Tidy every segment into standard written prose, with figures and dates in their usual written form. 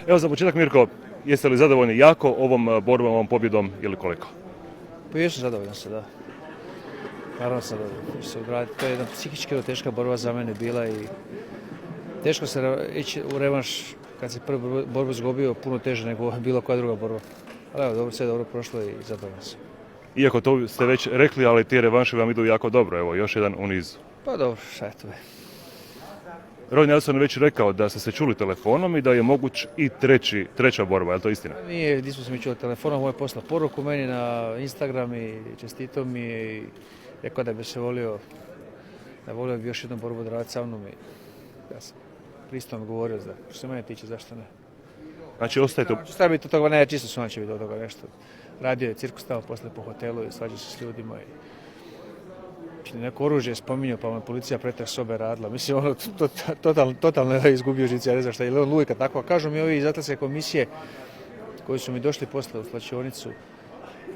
Evo za početak, Mirko, jeste li zadovoljni jako ovom borbom, ovom pobjedom ili koliko? Pa jesam zadovoljan se, da. Naravno sam zadovoljan. To je jedna psihički teška borba za mene bila i teško se ići u revanš kad se prvu borbu izgubio, puno teže nego bilo koja druga borba. Ali evo, dobro, sve je dobro prošlo i zadovoljan sam. Iako to ste već rekli, ali ti revanši vam idu jako dobro, evo još jedan u nizu. Pa dobro, šta je to je. Roy Nelson je već rekao da ste se čuli telefonom i da je moguć i treća borba, je li to istina? Nije, nismo se mi čuli telefonom, moj poslao poruku meni na Instagram i čestitao mi je i rekao da bi se volio bi još jednu borbu odraditi sa mnom i ja sam pristojno govorio da što se mene tiče, zašto ne. Znači ostaje to... Šta biti od toga, ne, čisto sumnjam će biti od toga nešto. Radio je cirkus tamo poslije po hotelu i svađa se s ljudima i neko oružje je spominjao, pa me policija pretrag sobe radila. Mislim, ono, totalno je izgubio žice, ja ne znam šta, je lujka takva. Kažu mi ovi iz Atletske komisije koji su mi došli posle u slačionicu,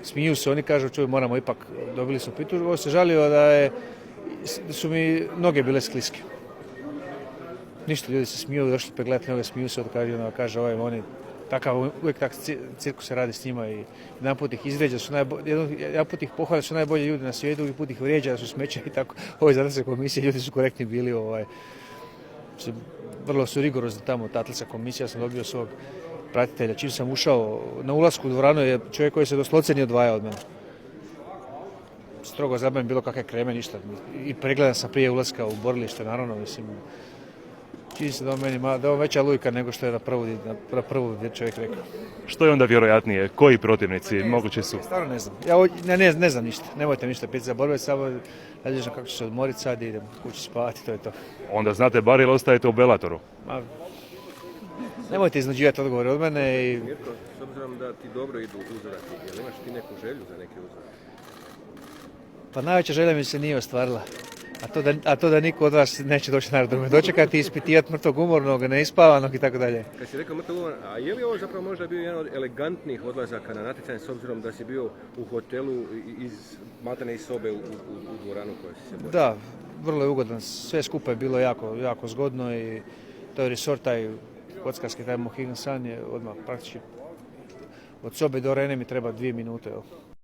smiju se, oni kažu, čuj, moramo ipak, dobili su pritužbu, ovo se žalio da su mi noge bile skliske. Ništa, ljudi se smiju, došli pregledati noge, smiju se, kaže oni, uvijek tak cirkus se radi s njima i jedan put ih izvrijeđa, jedan put ih pohvale, su najbolji ljudi na svijetu, drugi put ih vrijeđa, da su smeće i tako. Ovo za Atletske komisije, ljudi su korektni bili, vrlo su rigorozni tamo, ta Atletska komisija, sam dobio svog pratitelja. Čim sam ušao na ulasku u dvoranu je čovjek koji se doslovce nije odvajao od mene. Strogo zabavim bilo kakve kreme, ništa. I pregledan sam prije ulaska u borilište, naravno, mislim. Čini se da je veća lujka nego što je na prvu čovjek rekao. Što je onda vjerojatnije? Koji protivnici mogući su? Stvarno ne znam. Ja ne znam ništa. Nemojte ništa pitati za borbe, samo različno kako ću se odmoriti sad i idem kući spavati, to je to. Onda znate bar ili ostajete u Bellatoru? Nemojte iznuđivati odgovore od mene i... Mirko, s obzirom da ti dobro idu uzorati, jel imaš ti neku želju za neki uzorak? Pa najveća želja mi se nije ostvarila. A to da niko od vas neće doći na aerodrom dočekati i ispitivati mrtvog umornog, neispavanog i tako dalje. Kad si rekao mrtvog umornog, a je li ovo zapravo možda bio jedan od elegantnijih odlazaka na natjecanje s obzirom da si bio u hotelu maltene iz sobe u dvoranu koja si se borio? Da, vrlo je ugodan. Sve skupa je bilo jako zgodno i to je resort, taj kockarski, taj Mohegan Sun je odmah praktički od sobe do arene mi treba 2 minute.